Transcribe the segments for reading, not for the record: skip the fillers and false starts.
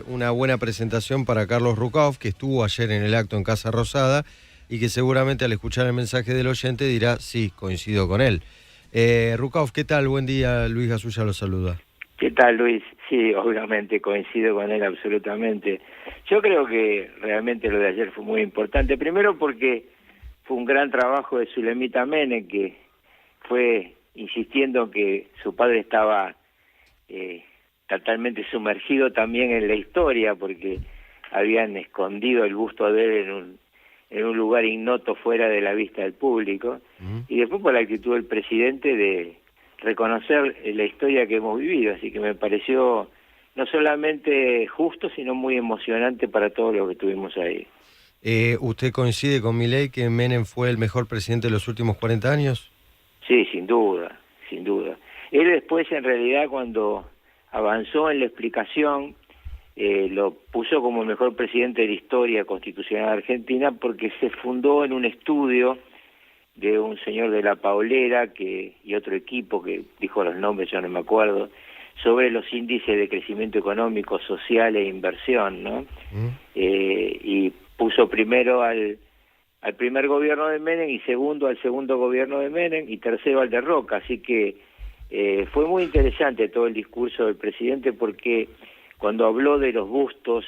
Una buena presentación para Carlos Rucauf, que estuvo ayer en el acto en Casa Rosada y que seguramente al escuchar el mensaje del oyente dirá, sí, coincido con él. Rucauf, ¿qué tal? Buen día, Luis Gasulla lo saluda. ¿Qué tal, Luis? Sí, obviamente coincido con él absolutamente. Yo creo que realmente lo de ayer fue muy importante. Primero porque fue un gran trabajo de Zulemita Menem, que fue insistiendo que su padre estaba totalmente sumergido también en la historia, porque habían escondido el busto de él en un lugar ignoto fuera de la vista del público. Y después por la actitud del presidente de reconocer la historia que hemos vivido, así que me pareció no solamente justo, sino muy emocionante para todos los que estuvimos ahí. ¿Usted coincide con Milei que Menem fue el mejor presidente de los últimos 40 años? Sí, sin duda, sin duda. Él después, en realidad, cuando avanzó en la explicación, lo puso como el mejor presidente de la historia constitucional argentina porque se fundó en un estudio de un señor de La Paulera y otro equipo que dijo los nombres, yo no me acuerdo, sobre los índices de crecimiento económico, social e inversión, ¿no? Y puso primero al primer gobierno de Menem y segundo al segundo gobierno de Menem y tercero al de Roca, así que fue muy interesante todo el discurso del presidente porque cuando habló de los bustos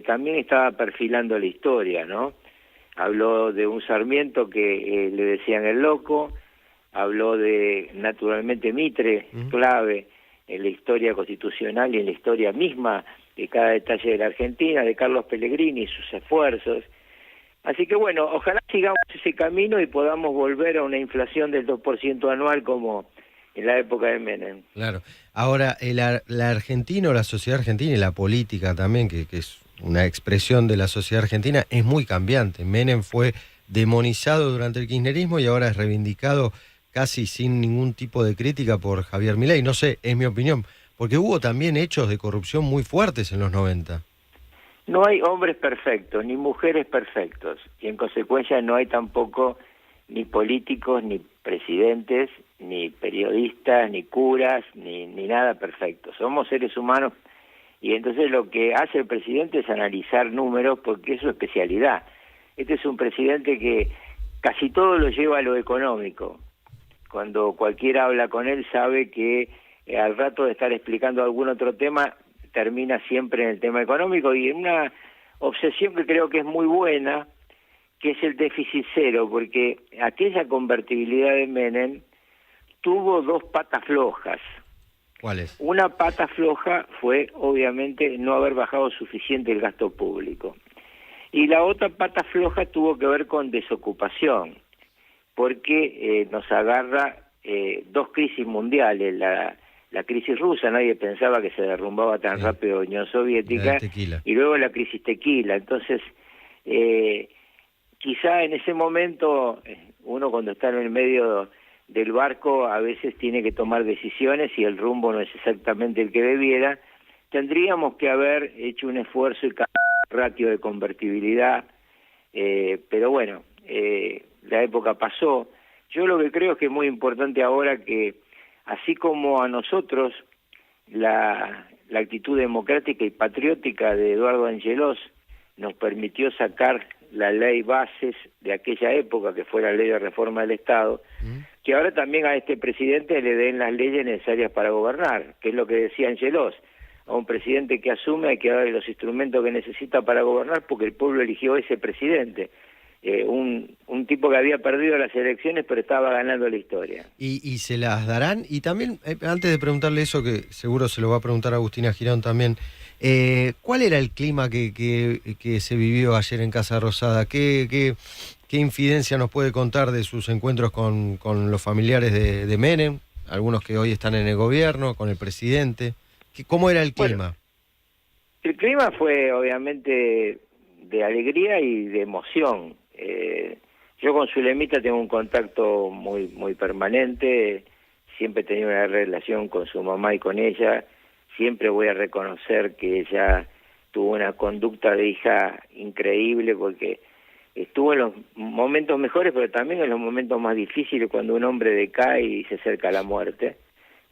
también estaba perfilando la historia, ¿no? Habló de un Sarmiento que le decían el loco, habló de, naturalmente, Mitre, clave en la historia constitucional y en la historia misma de cada detalle de la Argentina, de Carlos Pellegrini y sus esfuerzos. Así que bueno, ojalá sigamos ese camino y podamos volver a una inflación del 2% anual como en la época de Menem. Claro. Ahora, la Argentina o la sociedad argentina y la política también, que es una expresión de la sociedad argentina, es muy cambiante. Menem fue demonizado durante el kirchnerismo y ahora es reivindicado casi sin ningún tipo de crítica por Javier Milei. No sé, es mi opinión, porque hubo también hechos de corrupción muy fuertes en los 90. No hay hombres perfectos, ni mujeres perfectos, y en consecuencia no hay tampoco ni políticos, ni presidentes, ni periodistas, ni curas, ni nada perfecto. Somos seres humanos y entonces lo que hace el presidente es analizar números porque es su especialidad. Este es un presidente que casi todo lo lleva a lo económico. Cuando cualquiera habla con él sabe que al rato de estar explicando algún otro tema termina siempre en el tema económico y en una obsesión que creo que es muy buena, que es el déficit cero, porque aquella convertibilidad de Menem tuvo dos patas flojas. ¿Cuáles? Una pata floja fue, obviamente, no haber bajado suficiente el gasto público. Y la otra pata floja tuvo que ver con desocupación, porque nos agarra dos crisis mundiales. La crisis rusa, nadie pensaba que se derrumbaba tan rápido la Unión Soviética, y luego la crisis tequila. Entonces, quizá en ese momento, uno cuando está en el medio del barco a veces tiene que tomar decisiones y el rumbo no es exactamente el que debiera. Tendríamos que haber hecho un esfuerzo y ratio de convertibilidad, pero bueno, la época pasó. Yo lo que creo es que es muy importante ahora que, así como a nosotros la actitud democrática y patriótica de Eduardo Angelós nos permitió sacar la ley bases de aquella época, que fue la ley de reforma del Estado, que ahora también a este presidente le den las leyes necesarias para gobernar, que es lo que decía Angelós. A un presidente que asume hay que darle los instrumentos que necesita para gobernar porque el pueblo eligió a ese presidente. Un tipo que había perdido las elecciones pero estaba ganando la historia. ¿Y se las darán? Y también, antes de preguntarle eso, que seguro se lo va a preguntar Agustina Girón también, ¿cuál era el clima que se vivió ayer en Casa Rosada? ¿Qué infidencia nos puede contar de sus encuentros con los familiares de Menem? Algunos que hoy están en el gobierno, con el presidente. ¿Cómo era el clima? Bueno, el clima fue obviamente de alegría y de emoción. Yo con Zulemita tengo un contacto muy permanente, siempre he tenido una relación con su mamá y con ella, siempre voy a reconocer que ella tuvo una conducta de hija increíble porque estuvo en los momentos mejores, pero también en los momentos más difíciles cuando un hombre decae y se acerca a la muerte.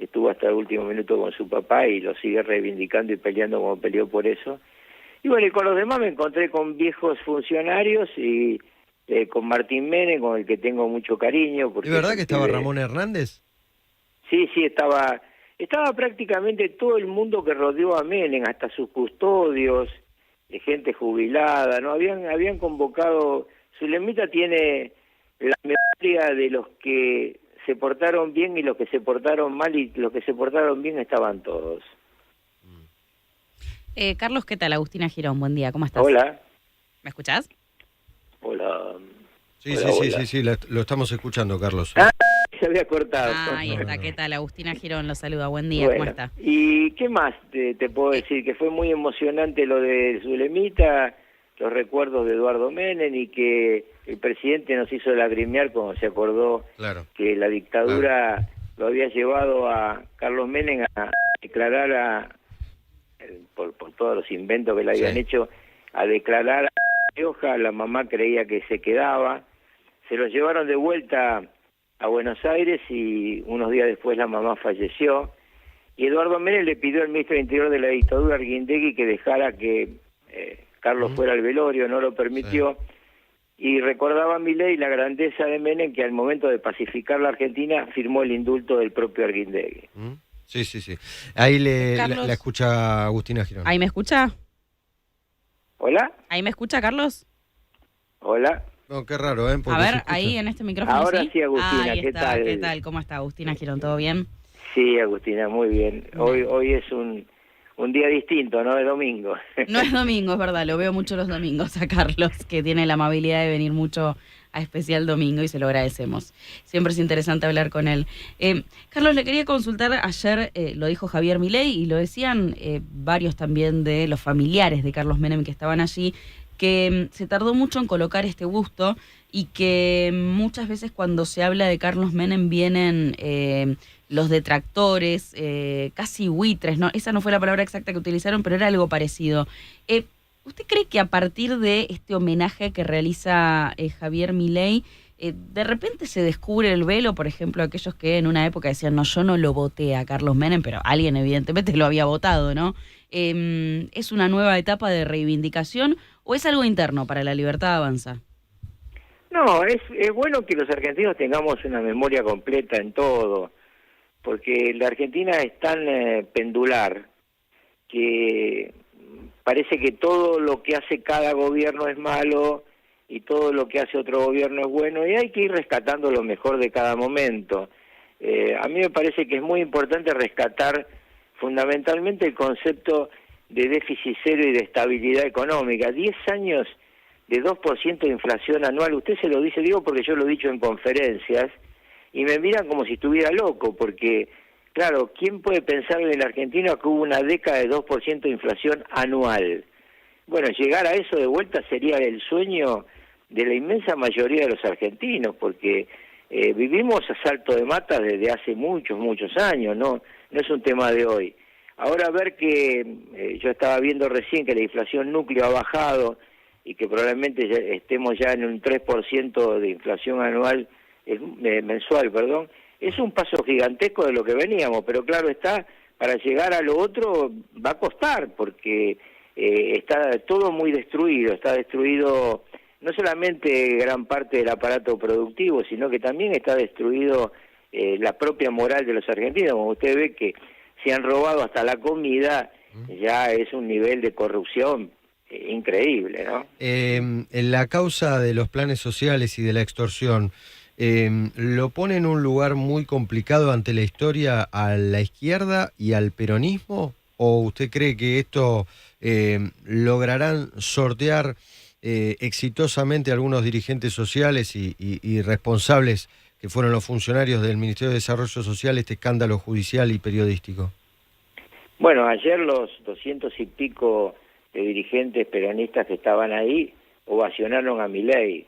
estuvo hasta el último minuto con su papá y lo sigue reivindicando y peleando como peleó por eso. Y bueno, y con los demás me encontré con viejos funcionarios y con Martín Menem, con el que tengo mucho cariño. Porque ¿Es verdad que estaba Ramón Hernández? Sí, estaba prácticamente todo el mundo que rodeó a Menem, hasta sus custodios, gente jubilada, ¿no? Habían convocado. Zulemita tiene la memoria de los que se portaron bien y los que se portaron mal, y los que se portaron bien estaban todos. Carlos, ¿qué tal? Agustina Girón, buen día, ¿cómo estás? Hola. ¿Me escuchás? Hola. Sí, Hola, sí, hola. sí, sí, lo estamos escuchando, Carlos. Se había cortado. Ahí está, ¿qué tal? Agustina Girón lo saluda, buen día, Bueno, ¿cómo está? ¿y qué más te puedo decir? Que fue muy emocionante lo de Zulemita, los recuerdos de Eduardo Menem, y que el presidente nos hizo lagrimear cuando se acordó Claro. que la dictadura lo había llevado a Carlos Menem a declarar, por todos los inventos que le habían hecho, a declarar a Rioja. La mamá creía que se quedaba, se lo llevaron de vuelta a Buenos Aires y unos días después la mamá falleció, y Eduardo Menem le pidió al ministro del Interior de la dictadura, Arguindegui, que dejara que Carlos fuera al velorio, no lo permitió, y recordaba a Milei la grandeza de Menem, que al momento de pacificar la Argentina firmó el indulto del propio Arguindegui. Sí, sí, sí. Ahí Carlos, la escucha Agustina Girón. ¿Ahí me escucha? ¿Hola? ¿Ahí me escucha, Carlos? ¿Hola? No, qué raro, ¿eh? Porque A se ver, escucha. ahí en este micrófono, Ahora sí, Agustina, ahí ¿qué está, tal? ¿qué tal? ¿Cómo está Agustina Girón? ¿Todo bien? Sí, Agustina, muy bien. Hoy es un día distinto, ¿no? Es domingo. No es domingo, es verdad, lo veo mucho los domingos a Carlos, que tiene la amabilidad de venir mucho a Especial Domingo y se lo agradecemos. Siempre es interesante hablar con él. Carlos, le quería consultar, ayer lo dijo Javier Milei y lo decían varios también de los familiares de Carlos Menem que estaban allí, que se tardó mucho en colocar este busto y que muchas veces cuando se habla de Carlos Menem vienen los detractores, casi buitres, ¿no? Esa no fue la palabra exacta que utilizaron, pero era algo parecido. ¿Usted cree que a partir de este homenaje que realiza Javier Milei, de repente se descubre el velo, por ejemplo, aquellos que en una época decían, no, yo no lo voté a Carlos Menem, pero alguien evidentemente lo había votado, ¿no? ¿Es una nueva etapa de reivindicación o es algo interno para la libertad avanza? No, es bueno que los argentinos tengamos una memoria completa en todo, porque la Argentina es tan pendular que parece que todo lo que hace cada gobierno es malo y todo lo que hace otro gobierno es bueno, y hay que ir rescatando lo mejor de cada momento. A mí me parece que es muy importante rescatar fundamentalmente el concepto de déficit cero y de estabilidad económica. 10 años de 2% de inflación anual, usted se lo dice, digo porque yo lo he dicho en conferencias, y me miran como si estuviera loco, porque, claro, ¿quién puede pensar en la Argentina que hubo una década de 2% de inflación anual? Bueno, llegar a eso de vuelta sería el sueño de la inmensa mayoría de los argentinos, porque vivimos a salto de mata desde hace muchos, muchos años, no es un tema de hoy. Ahora ver que yo estaba viendo recién que la inflación núcleo ha bajado y que probablemente estemos ya en un 3% de inflación anual, mensual, perdón, es un paso gigantesco de lo que veníamos, pero claro está, para llegar a lo otro va a costar, porque está todo muy destruido, está destruido no solamente gran parte del aparato productivo, sino que también está destruido la propia moral de los argentinos. Como usted ve que se han robado hasta la comida, ya es un nivel de corrupción increíble, ¿no? En la causa de los planes sociales y de la extorsión, ¿lo pone en un lugar muy complicado ante la historia a la izquierda y al peronismo? ¿O usted cree que esto lograrán sortear exitosamente algunos dirigentes sociales y responsables que fueron los funcionarios del Ministerio de Desarrollo Social este escándalo judicial y periodístico? Bueno, ayer los 200 y pico de dirigentes peronistas que estaban ahí ovacionaron a Milei.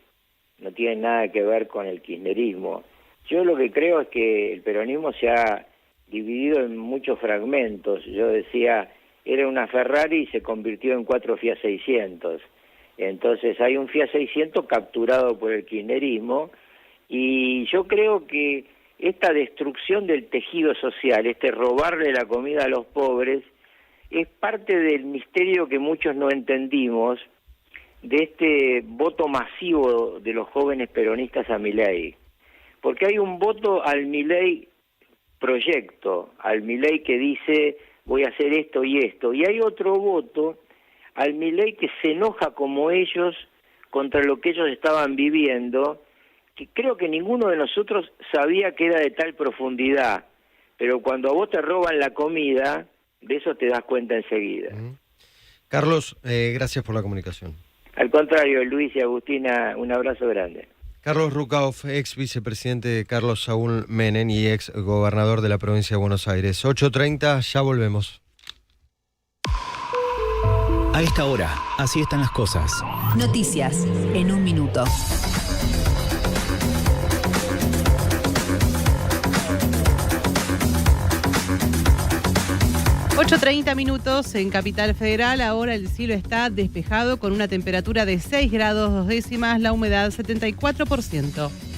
No tiene nada que ver con el kirchnerismo. Yo lo que creo es que el peronismo se ha dividido en muchos fragmentos. Yo decía, era una Ferrari y se convirtió en 4 Fiat 600. Entonces hay un Fiat 600 capturado por el kirchnerismo, y yo creo que esta destrucción del tejido social, este robarle la comida a los pobres, es parte del misterio que muchos no entendimos de este voto masivo de los jóvenes peronistas a Milei. Porque hay un voto al Milei proyecto, al Milei que dice voy a hacer esto, y hay otro voto al Milei que se enoja como ellos contra lo que ellos estaban viviendo, que creo que ninguno de nosotros sabía que era de tal profundidad, pero cuando a vos te roban la comida, de eso te das cuenta enseguida. Carlos, gracias por la comunicación. Al contrario, Luis y Agustina, un abrazo grande. Carlos Rucauf, ex vicepresidente de Carlos Saúl Menem y ex gobernador de la provincia de Buenos Aires. 8:30, ya volvemos. A esta hora, así están las cosas. Noticias en un minuto. minutos en Capital Federal. Ahora el cielo está despejado con una temperatura de 6 grados 2 décimas, la humedad 74%.